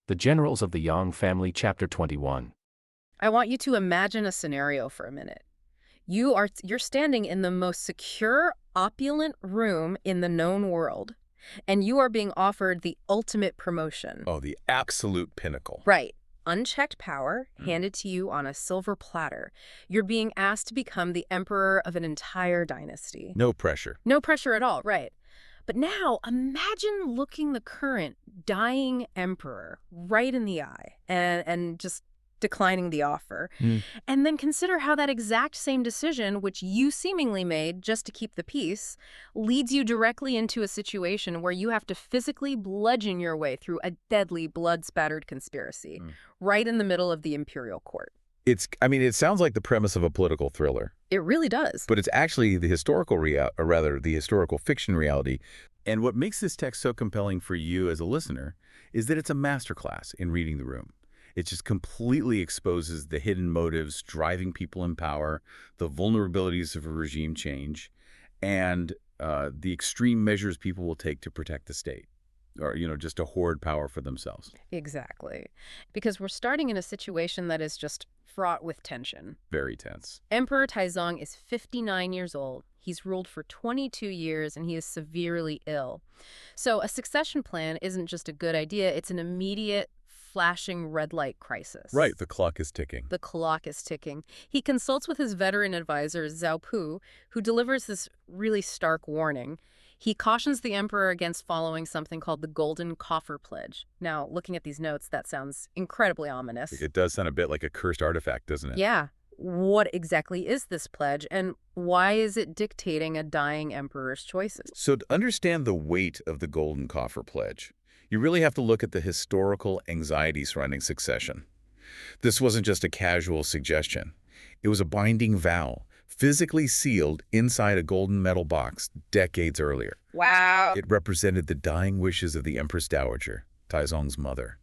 The Generals of the Yang Family, Chapter 21. I want you to imagine a scenario for a minute. You're standing in the most secure, opulent room in the known world, and you are being offered the ultimate promotion. Oh, the absolute pinnacle. Right. Unchecked power handed to you on a silver platter. You're being asked to become the emperor of an entire dynasty. No pressure. No pressure at all, right. But now imagine looking the current dying emperor right in the eye and just declining the offer. And then consider how that exact same decision, which you seemingly made just to keep the peace, leads you directly into a situation where you have to physically bludgeon your way through a deadly, blood-spattered conspiracy right in the middle of the imperial court. It sounds like the premise of a political thriller. It really does. But it's actually the historical fiction reality. And what makes this text so compelling for you as a listener is that it's a masterclass in reading the room. It just completely exposes the hidden motives driving people in power, the vulnerabilities of a regime change, and the extreme measures people will take to protect the state, or, just to hoard power for themselves. Exactly. Because we're starting in a situation that is just fraught with tension. Very tense. Emperor Taizong is 59 years old. He's ruled for 22 years, and he is severely ill. So a succession plan isn't just a good idea, it's an immediate, flashing red light crisis. Right, the clock is ticking. The clock is ticking. He consults with his veteran advisor, Zhao Pu, who delivers this really stark warning. He cautions the emperor against following something called the Golden Coffer Pledge. Now, looking at these notes, that sounds incredibly ominous. It does sound a bit like a cursed artifact, doesn't it? Yeah. What exactly is this pledge, and why is it dictating a dying emperor's choices? So to understand the weight of the Golden Coffer Pledge, you really have to look at the historical anxiety surrounding succession. This wasn't just a casual suggestion. It was a binding vow, physically sealed inside a golden metal box decades earlier. Wow. It represented the dying wishes of the Empress Dowager, Taizong's mother.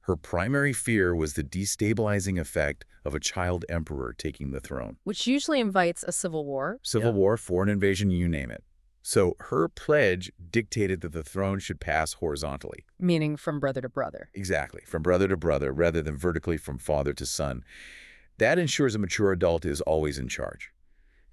Her primary fear was the destabilizing effect of a child emperor taking the throne. Which usually invites a civil war. Civil war, foreign invasion, you name it. So her pledge dictated that the throne should pass horizontally. Meaning from brother to brother. Exactly, from brother to brother rather than vertically from father to son. That ensures a mature adult is always in charge.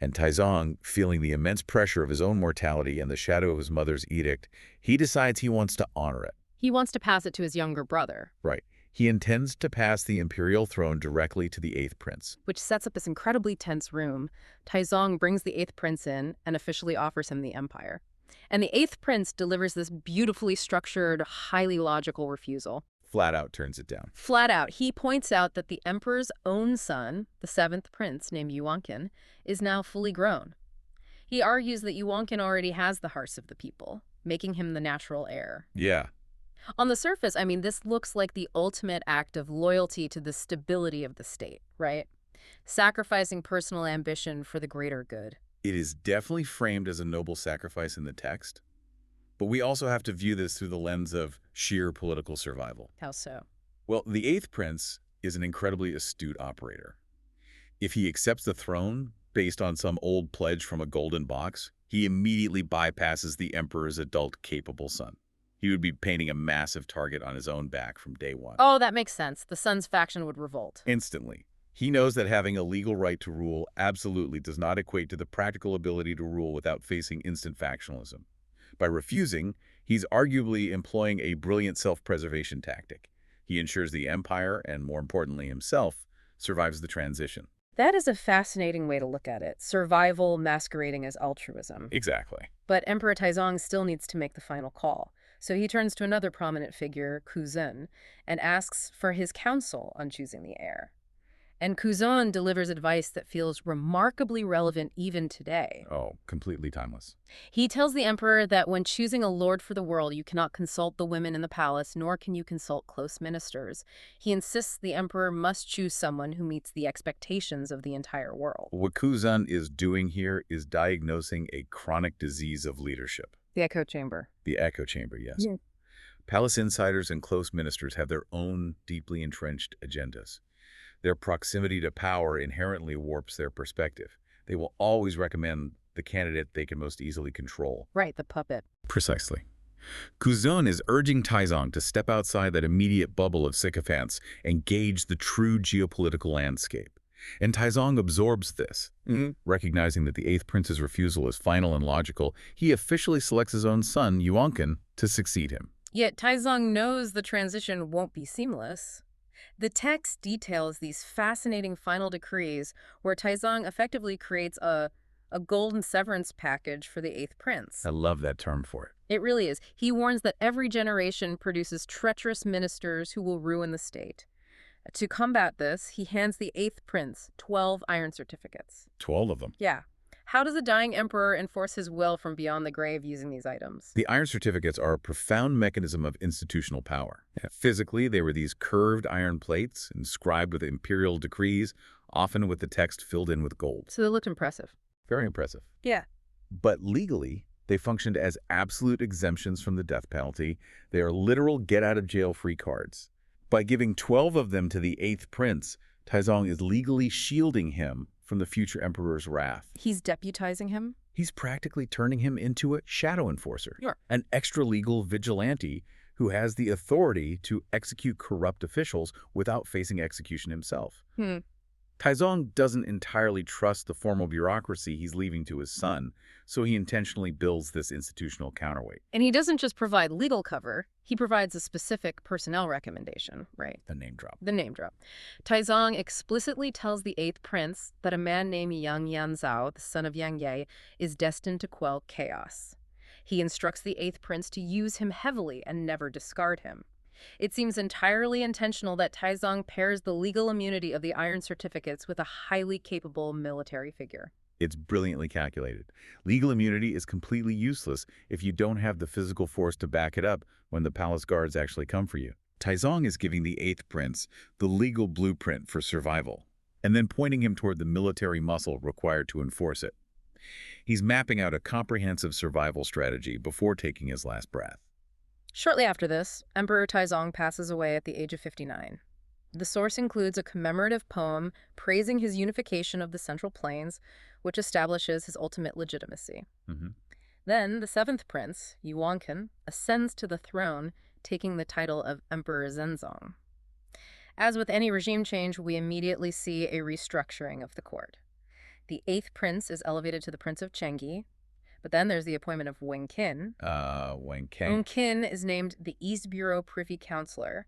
And Taizong, feeling the immense pressure of his own mortality and the shadow of his mother's edict, he decides he wants to honor it. He wants to pass it to his younger brother. Right. He intends to pass the imperial throne directly to the 8th prince. Which sets up this incredibly tense room. Taizong brings the 8th prince in and officially offers him the empire. And the 8th prince delivers this beautifully structured, highly logical refusal. Flat out turns it down. Flat out. He points out that the emperor's own son, the 7th prince named Yuanqin, is now fully grown. He argues that Yuanqin already has the hearts of the people, making him the natural heir. Yeah. On the surface, this looks like the ultimate act of loyalty to the stability of the state, right? Sacrificing personal ambition for the greater good. It is definitely framed as a noble sacrifice in the text, but we also have to view this through the lens of sheer political survival. How so? Well, the 8th prince is an incredibly astute operator. If he accepts the throne based on some old pledge from a golden box, he immediately bypasses the emperor's adult, capable son. He would be painting a massive target on his own back from day one. Oh, that makes sense. The son's faction would revolt. Instantly. He knows that having a legal right to rule absolutely does not equate to the practical ability to rule without facing instant factionalism. By refusing, he's arguably employing a brilliant self-preservation tactic. He ensures the empire, and more importantly himself, survives the transition. That is a fascinating way to look at it. Survival masquerading as altruism. Exactly. But Emperor Taizong still needs to make the final call. So he turns to another prominent figure, Kuzhen, and asks for his counsel on choosing the heir. And Kuzhen delivers advice that feels remarkably relevant even today. Oh, completely timeless. He tells the emperor that when choosing a lord for the world, you cannot consult the women in the palace, nor can you consult close ministers. He insists the emperor must choose someone who meets the expectations of the entire world. What Kuzhen is doing here is diagnosing a chronic disease of leadership. The echo chamber. The echo chamber, yes. Yeah. Palace insiders and close ministers have their own deeply entrenched agendas. Their proximity to power inherently warps their perspective. They will always recommend the candidate they can most easily control. Right, the puppet. Precisely. Kuzun is urging Taizong to step outside that immediate bubble of sycophants and gauge the true geopolitical landscape. And Taizong absorbs this. Recognizing that the Eighth Prince's refusal is final and logical, he officially selects his own son, Yuanqin, to succeed him. Yet Taizong knows the transition won't be seamless. The text details these fascinating final decrees where Taizong effectively creates a golden severance package for the Eighth Prince. I love that term for it. It really is. He warns that every generation produces treacherous ministers who will ruin the state. To combat this, he hands the Eighth Prince 12 iron certificates. 12 of them. Yeah. How does a dying emperor enforce his will from beyond the grave using these items? The iron certificates are a profound mechanism of institutional power. Physically, they were these curved iron plates inscribed with imperial decrees, often with the text filled in with gold. So they looked impressive. Very impressive. Yeah. But legally, they functioned as absolute exemptions from the death penalty. They are literal get-out-of-jail-free cards. By giving 12 of them to the Eighth Prince, Taizong is legally shielding him from the future emperor's wrath. He's deputizing him? He's practically turning him into a shadow enforcer, Sure. an extra-legal vigilante who has the authority to execute corrupt officials without facing execution himself. Taizong doesn't entirely trust the formal bureaucracy he's leaving to his son, so he intentionally builds this institutional counterweight. And he doesn't just provide legal cover, he provides a specific personnel recommendation, right? The name drop. The name drop. Taizong explicitly tells the Eighth Prince that a man named Yang Yanzhao, the son of Yang Ye, is destined to quell chaos. He instructs the Eighth Prince to use him heavily and never discard him. It seems entirely intentional that Taizong pairs the legal immunity of the iron certificates with a highly capable military figure. It's brilliantly calculated. Legal immunity is completely useless if you don't have the physical force to back it up when the palace guards actually come for you. Taizong is giving the Eighth Prince the legal blueprint for survival, and then pointing him toward the military muscle required to enforce it. He's mapping out a comprehensive survival strategy before taking his last breath. Shortly after this, Emperor Taizong passes away at the age of 59. The source includes a commemorative poem praising his unification of the Central Plains, which establishes his ultimate legitimacy. Then the seventh prince, Yuanqin, ascends to the throne, taking the title of Emperor Zhenzong. As with any regime change, we immediately see a restructuring of the court. The eighth prince is elevated to the Prince of Chenggi, but then there's the appointment of Wen Qin. Wen Qin. Wen Qin is named the East Bureau Privy Councillor.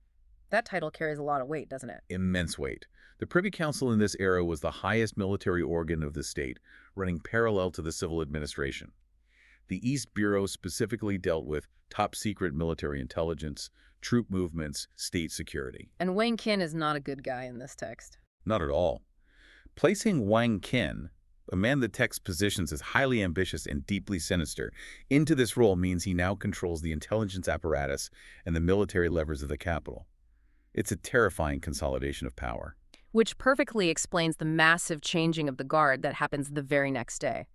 That title carries a lot of weight, doesn't it? Immense weight. The Privy Council in this era was the highest military organ of the state, running parallel to the civil administration. The East Bureau specifically dealt with top-secret military intelligence, troop movements, state security. And Wen Qin is not a good guy in this text. Not at all. Placing Wen Qin, a man the text positions as highly ambitious and deeply sinister, into this role means he now controls the intelligence apparatus and the military levers of the capital. It's a terrifying consolidation of power. Which perfectly explains the massive changing of the guard that happens the very next day.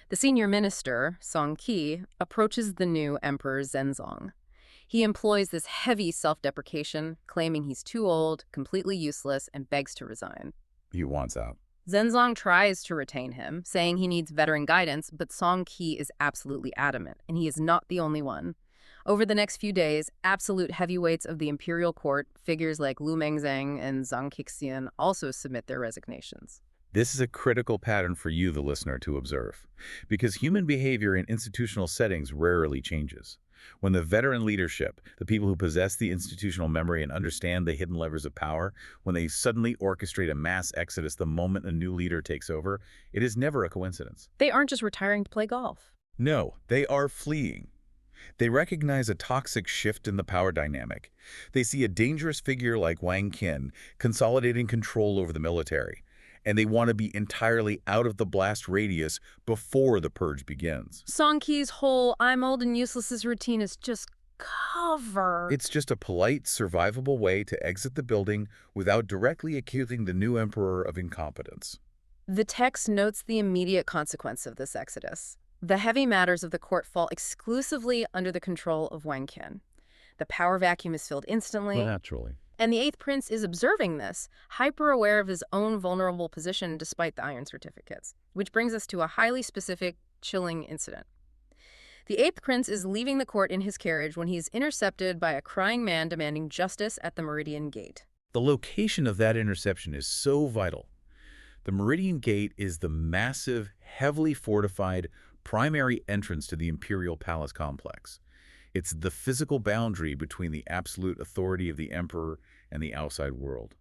The senior minister, Song Qi, approaches the new emperor Zhenzong. He employs this heavy self-deprecation, claiming he's too old, completely useless, and begs to resign. He wants out. Zhenzong tries to retain him, saying he needs veteran guidance, but Song Qi is absolutely adamant, and he is not the only one. Over the next few days, absolute heavyweights of the imperial court, figures like Lu Mengzheng and Zhang Qixian, also submit their resignations. This is a critical pattern for you, the listener, to observe, because human behavior in institutional settings rarely changes. When the veteran leadership, the people who possess the institutional memory and understand the hidden levers of power, when they suddenly orchestrate a mass exodus the moment a new leader takes over, it is never a coincidence. They aren't just retiring to play golf. No, they are fleeing. They recognize a toxic shift in the power dynamic. They see a dangerous figure like Wen Qin consolidating control over the military, and they want to be entirely out of the blast radius before the purge begins. Song Qi's whole "I'm old and useless" routine is just cover. It's just a polite, survivable way to exit the building without directly accusing the new emperor of incompetence. The text notes the immediate consequence of this exodus. The heavy matters of the court fall exclusively under the control of Wen Qin. The power vacuum is filled instantly. Well, naturally. And the eighth prince is observing this, hyper-aware of his own vulnerable position despite the iron certificates, which brings us to a highly specific, chilling incident. The eighth prince is leaving the court in his carriage when he is intercepted by a crying man demanding justice at the Meridian Gate. The location of that interception is so vital. The Meridian Gate is the massive, heavily fortified primary entrance to the imperial palace complex. It's the physical boundary between the absolute authority of the emperor and the outside world.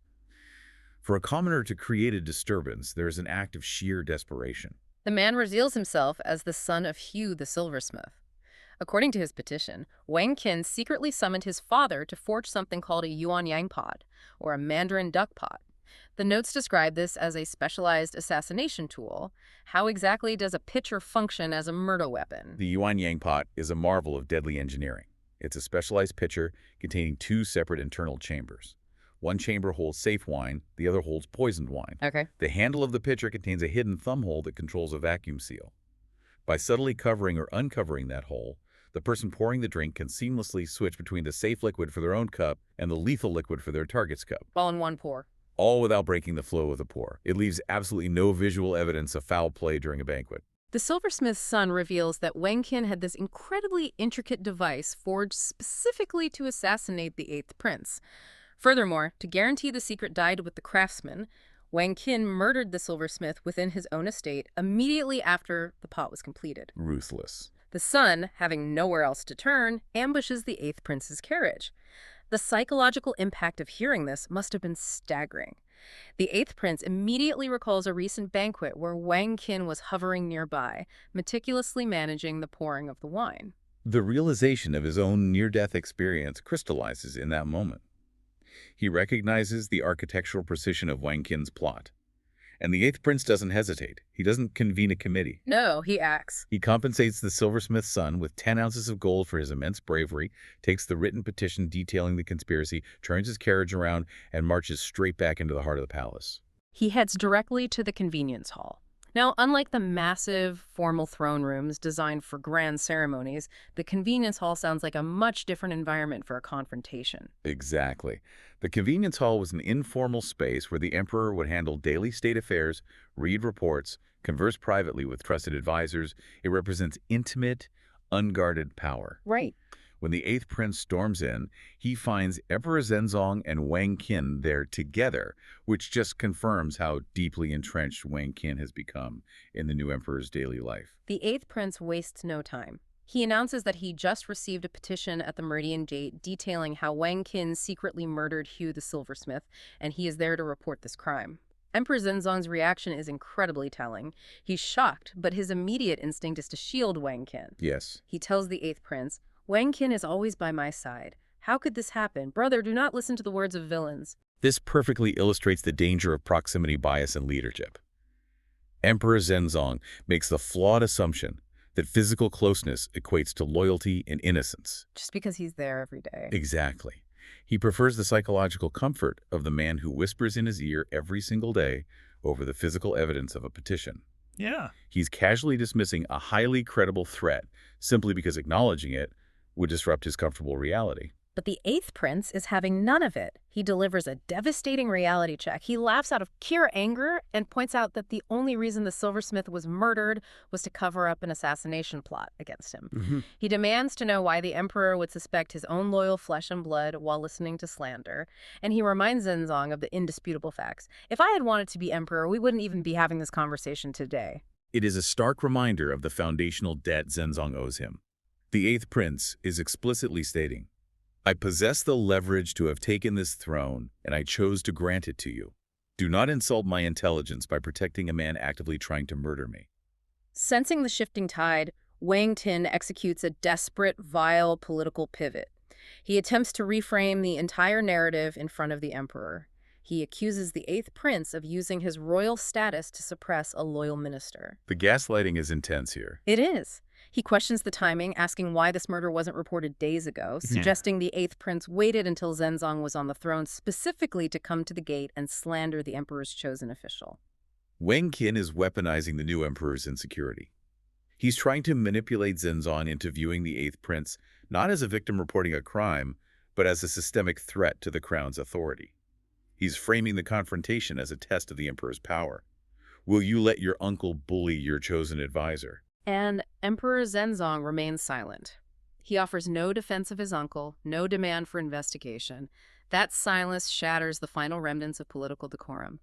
For a commoner to create a disturbance, there is an act of sheer desperation. The man reveals himself as the son of Hugh the silversmith. According to his petition, Wang Qin secretly summoned his father to forge something called a yuan yang pot, or a mandarin duck pot. The notes describe this as a specialized assassination tool. How exactly does a pitcher function as a murder weapon? The yuan yang pot is a marvel of deadly engineering. It's a specialized pitcher containing two separate internal chambers. One chamber holds safe wine, the other holds poisoned wine. Okay. The handle of the pitcher contains a hidden thumb hole that controls a vacuum seal. By subtly covering or uncovering that hole, the person pouring the drink can seamlessly switch between the safe liquid for their own cup and the lethal liquid for their target's cup, All in one pour. all without breaking the flow of the pour. It leaves absolutely no visual evidence of foul play during a banquet. The silversmith's son reveals that Wang Qin had this incredibly intricate device forged specifically to assassinate the eighth prince. Furthermore, to guarantee the secret died with the craftsman, Wang Qin murdered the silversmith within his own estate immediately after the pot was completed. Ruthless. The son, having nowhere else to turn, ambushes the eighth prince's carriage. The psychological impact of hearing this must have been staggering. The eighth prince immediately recalls a recent banquet where Wang Qin was hovering nearby, meticulously managing the pouring of the wine. The realization of his own near-death experience crystallizes in that moment. He recognizes the architectural precision of Wang Qin's plot. And the eighth prince doesn't hesitate. He doesn't convene a committee. No, he acts. He compensates the silversmith's son with 10 ounces of gold for his immense bravery, takes the written petition detailing the conspiracy, turns his carriage around, and marches straight back into the heart of the palace. He heads directly to the convenience hall. Now, unlike the massive, formal throne rooms designed for grand ceremonies, the convenience hall sounds like a much different environment for a confrontation. Exactly. The convenience hall was an informal space where the emperor would handle daily state affairs, read reports, converse privately with trusted advisors. It represents intimate, unguarded power. Right. When the eighth prince storms in, he finds Emperor Zhenzong and Wang Qin there together, which just confirms how deeply entrenched Wang Qin has become in the new emperor's daily life. The eighth prince wastes no time. He announces that he just received a petition at the Meridian Gate detailing how Wang Qin secretly murdered Hugh the silversmith, and he is there to report this crime. Emperor Zhenzong's reaction is incredibly telling. He's shocked, but his immediate instinct is to shield Wang Qin. Yes. He tells the eighth prince, "Wang Qin is always by my side. How could this happen? Brother, do not listen to the words of villains." This perfectly illustrates the danger of proximity bias in leadership. Emperor Zhenzong makes the flawed assumption that physical closeness equates to loyalty and innocence. Just because he's there every day. Exactly. He prefers the psychological comfort of the man who whispers in his ear every single day over the physical evidence of a petition. Yeah. He's casually dismissing a highly credible threat simply because acknowledging it would disrupt his comfortable reality. But the eighth prince is having none of it. He delivers a devastating reality check. He laughs out of pure anger and points out that the only reason the silversmith was murdered was to cover up an assassination plot against him. He demands to know why the emperor would suspect his own loyal flesh and blood while listening to slander. And he reminds Zhenzong of the indisputable facts. If I had wanted to be emperor, we wouldn't even be having this conversation today. It is a stark reminder of the foundational debt Zhenzong owes him. The eighth prince is explicitly stating, "I possess the leverage to have taken this throne, and I chose to grant it to you. Do not insult my intelligence by protecting a man actively trying to murder me." Sensing the shifting tide, Wang Qin executes a desperate, vile political pivot. He attempts to reframe the entire narrative in front of the emperor. He accuses the eighth prince of using his royal status to suppress a loyal minister. The gaslighting is intense here. It is. He questions the timing, asking why this murder wasn't reported days ago, suggesting the eighth prince waited until Zhenzong was on the throne specifically to come to the gate and slander the emperor's chosen official. Wang Qin is weaponizing the new emperor's insecurity. He's trying to manipulate Zhenzong into viewing the eighth prince not as a victim reporting a crime, but as a systemic threat to the crown's authority. He's framing the confrontation as a test of the emperor's power. Will you let your uncle bully your chosen advisor? And Emperor Zhenzong remains silent. He offers no defense of his uncle, no demand for investigation. That silence shatters the final remnants of political decorum.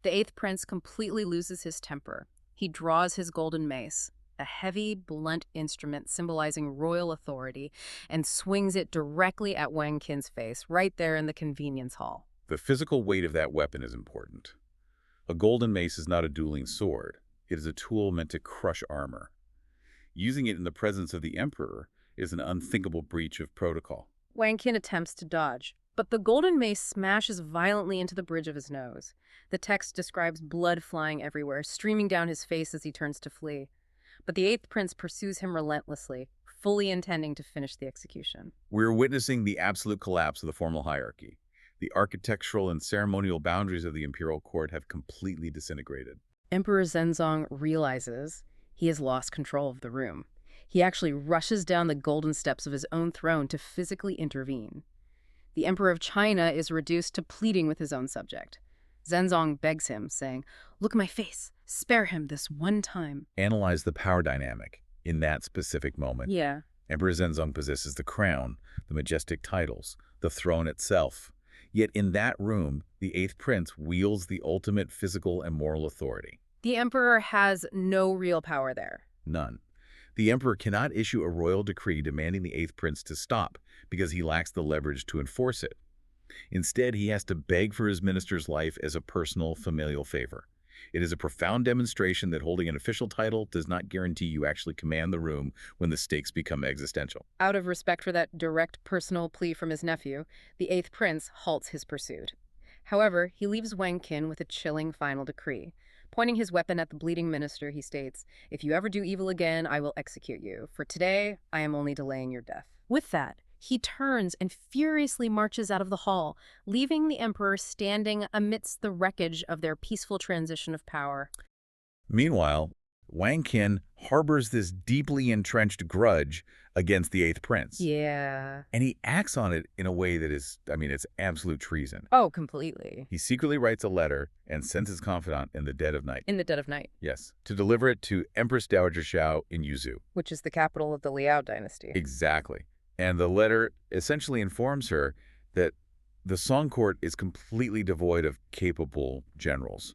The eighth prince completely loses his temper. He draws his golden mace, a heavy, blunt instrument symbolizing royal authority, and swings it directly at Wang Qin's face, right there in the convenience hall. The physical weight of that weapon is important. A golden mace is not a dueling sword. It is a tool meant to crush armor. Using it in the presence of the emperor is an unthinkable breach of protocol. Wang Qin attempts to dodge, but the golden mace smashes violently into the bridge of his nose. The text describes blood flying everywhere, streaming down his face as he turns to flee. But the eighth prince pursues him relentlessly, fully intending to finish the execution. We're witnessing the absolute collapse of the formal hierarchy. The architectural and ceremonial boundaries of the imperial court have completely disintegrated. Emperor Zhenzong realizes he has lost control of the room. He actually rushes down the golden steps of his own throne to physically intervene. The Emperor of China is reduced to pleading with his own subject. Zhenzong begs him, saying, "Look at my face. Spare him this one time." Analyze the power dynamic in that specific moment. Yeah. Emperor Zhenzong possesses the crown, the majestic titles, the throne itself. Yet in that room, the eighth prince wields the ultimate physical and moral authority. The emperor has no real power there. None. The emperor cannot issue a royal decree demanding the eighth prince to stop because he lacks the leverage to enforce it. Instead, he has to beg for his minister's life as a personal, familial favor. It is a profound demonstration that holding an official title does not guarantee you actually command the room when the stakes become existential. Out of respect for that direct personal plea from his nephew, the eighth prince halts his pursuit. However, he leaves Wang Qin with a chilling final decree. Pointing his weapon at the bleeding minister, he states, "If you ever do evil again, I will execute you. For today, I am only delaying your death." With that, he turns and furiously marches out of the hall, leaving the emperor standing amidst the wreckage of their peaceful transition of power. Meanwhile, Wang Qin harbors this deeply entrenched grudge against the eighth prince. Yeah. And he acts on it in a way that is, it's absolute treason. Oh, completely. He secretly writes a letter and sends his confidant in the dead of night. In the dead of night. Yes, to deliver it to Empress Dowager Xiao in Yuzhou. Which is the capital of the Liao dynasty. Exactly. And the letter essentially informs her that the Song court is completely devoid of capable generals,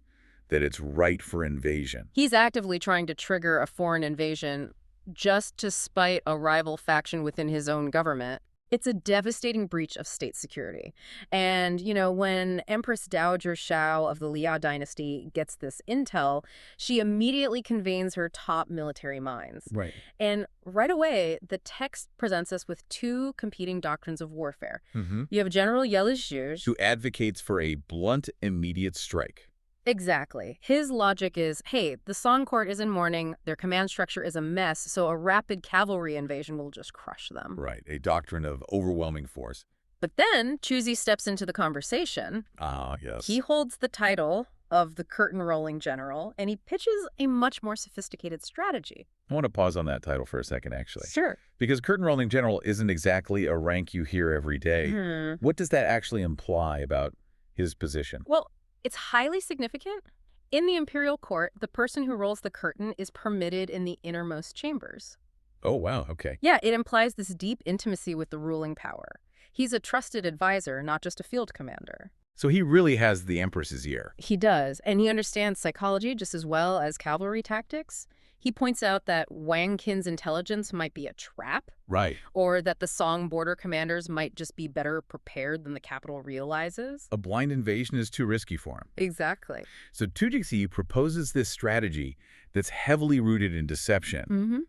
that it's ripe for invasion. He's actively trying to trigger a foreign invasion just to spite a rival faction within his own government. It's a devastating breach of state security. And, when Empress Dowager Xiao of the Liao dynasty gets this intel, she immediately convenes her top military minds. Right. And right away, the text presents us with two competing doctrines of warfare. Mm-hmm. You have General Yelizhuzh, Who advocates for a blunt, immediate strike. Exactly. His logic is, hey, the Song court is in mourning, their command structure is a mess, so a rapid cavalry invasion will just crush them. Right, a doctrine of overwhelming force. But then Chuzi steps into the conversation. Ah, yes. He holds the title of the curtain-rolling general, and he pitches a much more sophisticated strategy. I want to pause on that title for a second, actually. Sure. Because curtain-rolling general isn't exactly a rank you hear every day. What does that actually imply about his position? Well, it's highly significant. In the imperial court, the person who rolls the curtain is permitted in the innermost chambers. Oh, wow, okay. Yeah, it implies this deep intimacy with the ruling power. He's a trusted advisor, not just a field commander. So he really has the Empress's ear. He does, and he understands psychology just as well as cavalry tactics. He points out that Wang Qin's intelligence might be a trap, Right. or that the Song border commanders might just be better prepared than the capital realizes. A blind invasion is too risky for him. Exactly. So Tujixi proposes this strategy that's heavily rooted in deception.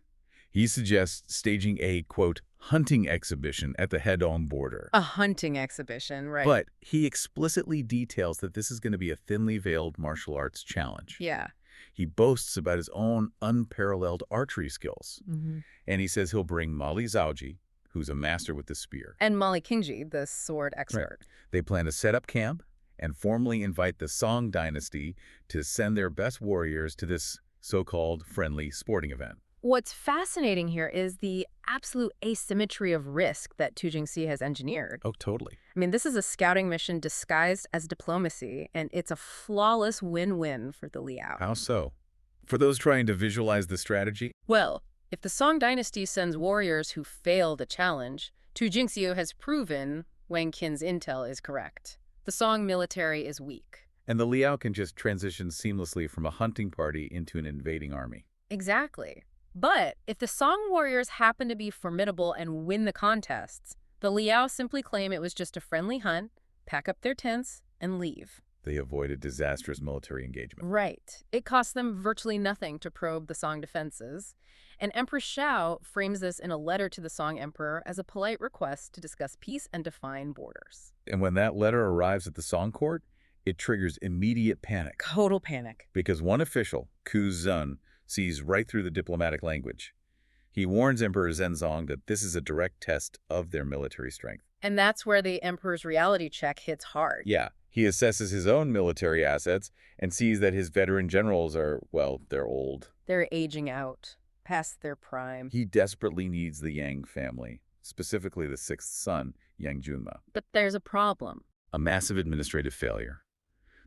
He suggests staging a, quote, hunting exhibition at the Hedong border. A hunting exhibition, right? But he explicitly details that this is going to be a thinly veiled martial arts challenge. Yeah. He boasts about his own unparalleled archery skills. And he says he'll bring Mali Zhaoji, who's a master with the spear. And Mali Qingji, the sword expert. Right. They plan to set up camp and formally invite the Song dynasty to send their best warriors to this so-called friendly sporting event. What's fascinating here is the absolute asymmetry of risk that Tu Jingxi has engineered. Oh, totally. I mean, this is a scouting mission disguised as diplomacy, and it's a flawless win-win for the Liao. How so? For those trying to visualize the strategy, Well, if the Song dynasty sends warriors who fail the challenge, Tu Jingxiu has proven Wang Qin's intel is correct. The Song military is weak. and the Liao can just transition seamlessly from a hunting party into an invading army. Exactly. But if the Song warriors happen to be formidable and win the contests, the Liao simply claim it was just a friendly hunt, pack up their tents, and leave. They avoided disastrous military engagement. Right. It costs them virtually nothing to probe the Song defenses. And Empress Xiao frames this in a letter to the Song emperor as a polite request to discuss peace and define borders. And when that letter arrives at the Song court, it triggers immediate panic. Total panic. Because one official, Ku Zun, sees right through the diplomatic language. He warns Emperor Zhenzong that this is a direct test of their military strength. And that's where the emperor's reality check hits hard. Yeah, he assesses his own military assets and sees that his veteran generals are, well, they're old. They're aging out, past their prime. He desperately needs the Yang family, specifically the sixth son, Yang Junma. But there's a problem. A massive administrative failure.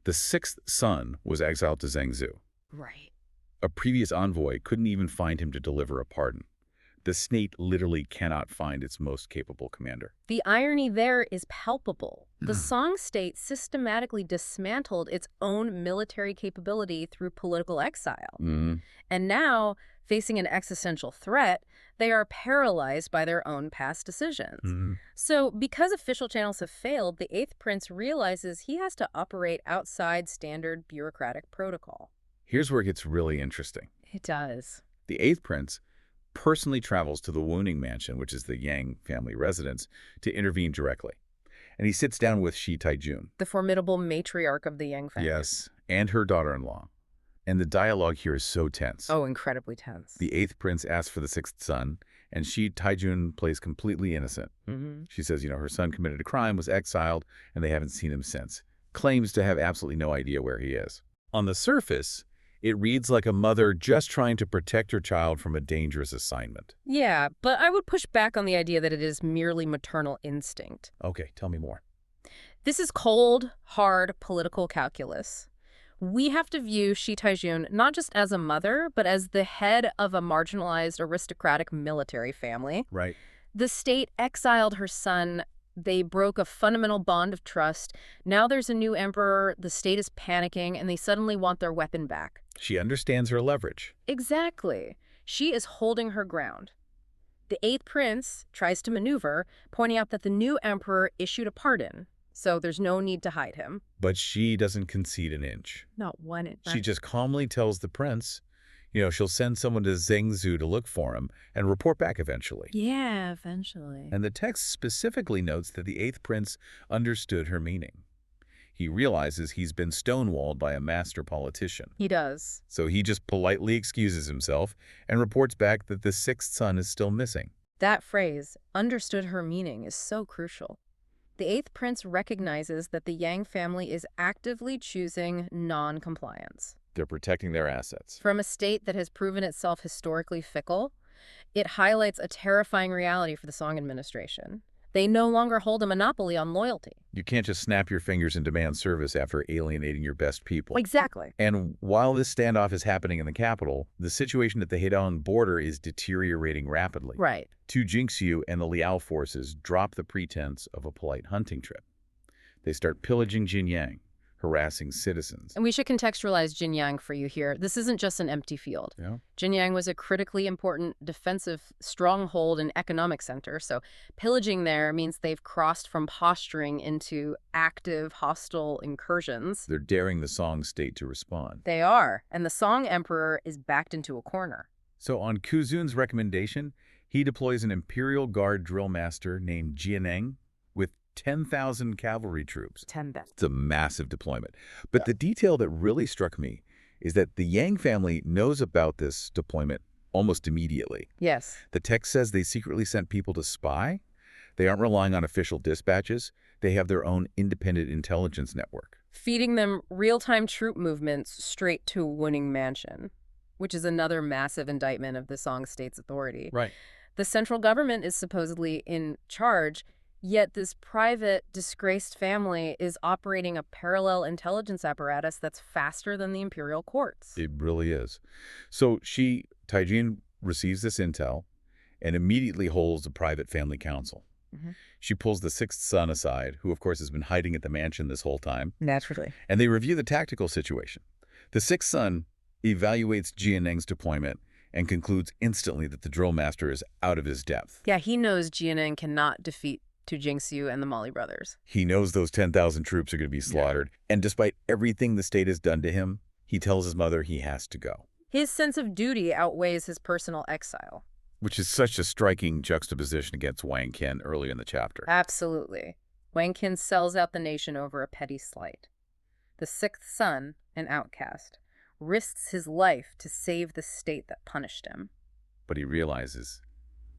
The sixth son was exiled to Zhengzhou. Right. A previous envoy couldn't even find him to deliver a pardon. The state literally cannot find its most capable commander. The irony there is palpable. The Song state systematically dismantled its own military capability through political exile. And now, facing an existential threat, they are paralyzed by their own past decisions. So, because official channels have failed, the eighth prince realizes he has to operate outside standard bureaucratic protocol. Here's where it gets really interesting. It does. The eighth prince personally travels to the Wuning mansion, which is the Yang family residence, to intervene directly. And he sits down with Shi Taijun. The formidable matriarch of the Yang family. Yes, and her daughter-in-law. And the dialogue here is so tense. Oh, incredibly tense. The eighth prince asks for the sixth son, and Shi Taijun plays completely innocent. She says, her son committed a crime, was exiled, and they haven't seen him since. Claims to have absolutely no idea where he is. On the surface, it reads like a mother just trying to protect her child from a dangerous assignment. Yeah, but I would push back on the idea that it is merely maternal instinct. Okay, tell me more. This is cold, hard political calculus. We have to view Shi Taijun not just as a mother, but as the head of a marginalized aristocratic military family. Right. The state exiled her son. They broke a fundamental bond of trust. Now there's a new emperor, the state is panicking, and they suddenly want their weapon back. She understands her leverage. Exactly. She is holding her ground. The eighth prince tries to maneuver, pointing out that the new emperor issued a pardon, so there's no need to hide him. But she doesn't concede an inch. Not one inch. She just calmly tells the prince, she'll send someone to Zhengzhou to look for him and report back eventually. Yeah, eventually. And the text specifically notes that the eighth prince understood her meaning. He realizes he's been stonewalled by a master politician. He does. So he just politely excuses himself and reports back that the sixth son is still missing. That phrase, understood her meaning, is so crucial. The eighth prince recognizes that the Yang family is actively choosing non-compliance. They're protecting their assets. From a state that has proven itself historically fickle, it highlights a terrifying reality for the Song administration. They no longer hold a monopoly on loyalty. You can't just snap your fingers and demand service after alienating your best people. Exactly. And while this standoff is happening in the capital, the situation at the Hedong border is deteriorating rapidly. Right. Tu Jingxiu and the Liao forces drop the pretense of a polite hunting trip. They start pillaging Jinyang, harassing citizens. And we should contextualize Jinyang for you here. This isn't just an empty field. Yeah. Jinyang was a critically important defensive stronghold and economic center, so pillaging there means they've crossed from posturing into active hostile incursions. They're daring the Song state to respond. They are, and the Song emperor is backed into a corner. So on Kuzun's recommendation, he deploys an Imperial Guard drill master named Jianeng with 10,000 cavalry troops. 10,000. It's a massive deployment. But the detail that really struck me is that the Yang family knows about this deployment almost immediately. Yes. The text says they secretly sent people to spy. They aren't relying on official dispatches. They have their own independent intelligence network. Feeding them real-time troop movements straight to Wuning Mansion, which is another massive indictment of the Song state's authority. Right. The central government is supposedly in charge, Yet this private, disgraced family is operating a parallel intelligence apparatus that's faster than the imperial courts. It really is. So Taizong receives this intel and immediately holds a private family council. Mhm. She pulls the sixth son aside, who of course has been hiding at the mansion this whole time, Naturally. and they review the tactical situation. The sixth son evaluates Jianeng's deployment and concludes instantly that the drill master is out of his depth. Yeah, he knows Jianeng cannot defeat Tu Jingxiu and the Mali brothers. He knows those 10,000 troops are going to be slaughtered, and despite everything the state has done to him, he tells his mother he has to go. His sense of duty outweighs his personal exile. Which is such a striking juxtaposition against Wang Qian early in the chapter. Absolutely. Wang Qin sells out the nation over a petty slight. The sixth son, an outcast, risks his life to save the state that punished him. But he realizes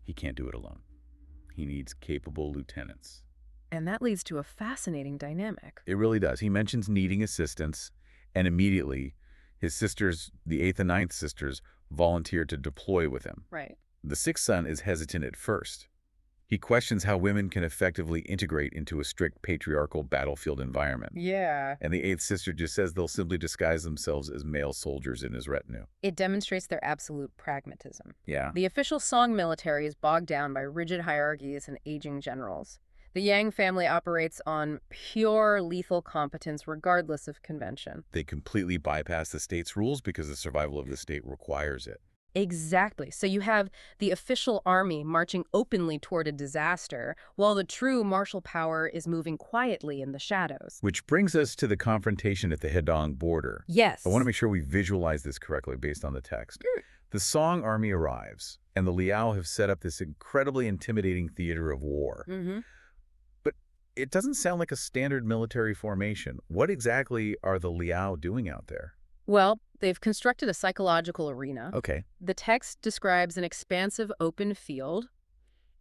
he can't do it alone. He needs capable lieutenants. And that leads to a fascinating dynamic. It really does. He mentions needing assistance, and immediately his sisters, the eighth and ninth sisters, volunteer to deploy with him. Right. The sixth son is hesitant at first. He questions how women can effectively integrate into a strict patriarchal battlefield environment. Yeah. And the eighth sister just says they'll simply disguise themselves as male soldiers in his retinue. It demonstrates their absolute pragmatism. Yeah. The official Song military is bogged down by rigid hierarchies and aging generals. The Yang family operates on pure lethal competence regardless of convention. They completely bypass the state's rules because the survival of the state requires it. Exactly. So you have the official army marching openly toward a disaster, while the true martial power is moving quietly in the shadows. Which brings us to the confrontation at the Hedong border. Yes. I want to make sure we visualize this correctly based on the text. The Song army arrives, and the Liao have set up this incredibly intimidating theater of war. Mm-hmm. But it doesn't sound like a standard military formation. What exactly are the Liao doing out there? Well, they've constructed a psychological arena. Okay. The text describes an expansive open field.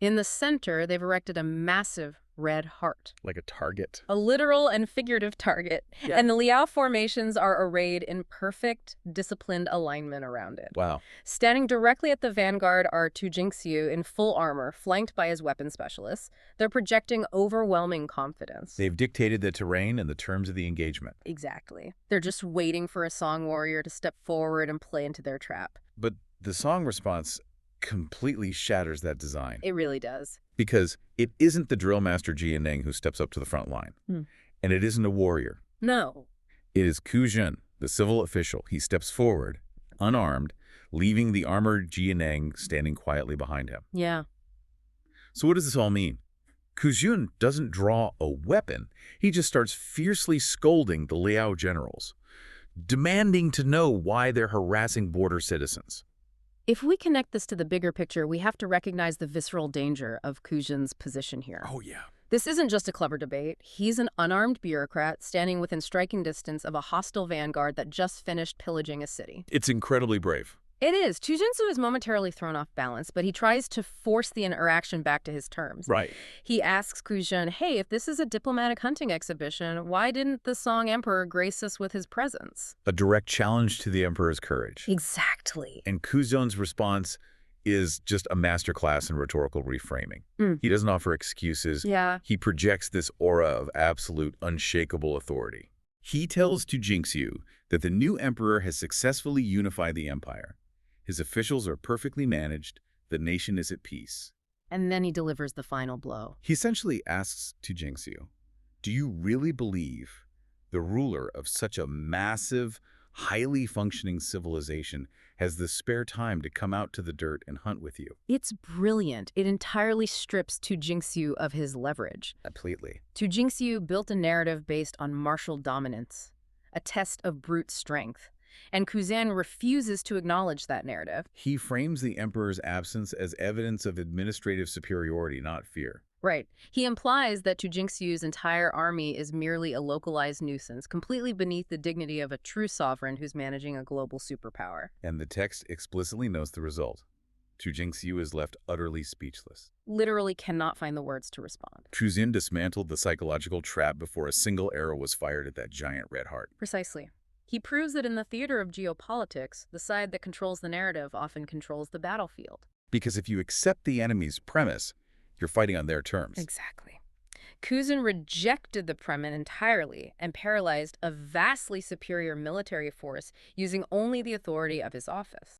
In the center, they've erected a massive red heart. Like a target. A literal and figurative target. Yeah. And the Liao formations are arrayed in perfect, disciplined alignment around it. Wow. Standing directly at the vanguard are Tu Jingxiu in full armor, flanked by his weapon specialists. They're projecting overwhelming confidence. They've dictated the terrain and the terms of the engagement. Exactly. They're just waiting for a Song warrior to step forward and play into their trap. But the Song response completely shatters that design. It really does. Because it isn't the drill master Jianeng who steps up to the front line. And it isn't a warrior. No. It is Ku Jun, the civil official. He steps forward, unarmed, leaving the armored Jianeng standing quietly behind him. Yeah. So what does this all mean? Ku Jun doesn't draw a weapon. He just starts fiercely scolding the Liao generals, demanding to know why they're harassing border citizens. If we connect this to the bigger picture, we have to recognize the visceral danger of Ku Jun's position here. Oh, yeah. This isn't just a clever debate. He's an unarmed bureaucrat standing within striking distance of a hostile vanguard that just finished pillaging a city. It's incredibly brave. It is. Tu Jingxiu is momentarily thrown off balance, but he tries to force the interaction back to his terms. Right. He asks Ku Jun, hey, if this is a diplomatic hunting exhibition, why didn't the Song emperor grace us with his presence? A direct challenge to the emperor's courage. Exactly. And Ku Jun's response is just a masterclass in rhetorical reframing. He doesn't offer excuses. Yeah. He projects this aura of absolute, unshakable authority. He tells Tu Jingxiu that the new emperor has successfully unified the empire. His officials are perfectly managed. The nation is at peace. And then he delivers the final blow. He essentially asks Tu Jingxiu, do you really believe the ruler of such a massive, highly functioning civilization has the spare time to come out to the dirt and hunt with you? It's brilliant. It entirely strips Tu Jingxiu of his leverage. Completely. Tu Jingxiu built a narrative based on martial dominance, a test of brute strength. And Ku Jun refuses to acknowledge that narrative. He frames the emperor's absence as evidence of administrative superiority, not fear. Right. He implies that Tu Jingxiu's entire army is merely a localized nuisance, completely beneath the dignity of a true sovereign who's managing a global superpower. And the text explicitly notes the result. Tu Jingxiu is left utterly speechless. Literally cannot find the words to respond. Ku Jun dismantled the psychological trap before a single arrow was fired at that giant red heart. Precisely. He proves that in the theater of geopolitics, the side that controls the narrative often controls the battlefield. Because if you accept the enemy's premise, you're fighting on their terms. Exactly. Kuzin rejected the Premen entirely and paralyzed a vastly superior military force using only the authority of his office.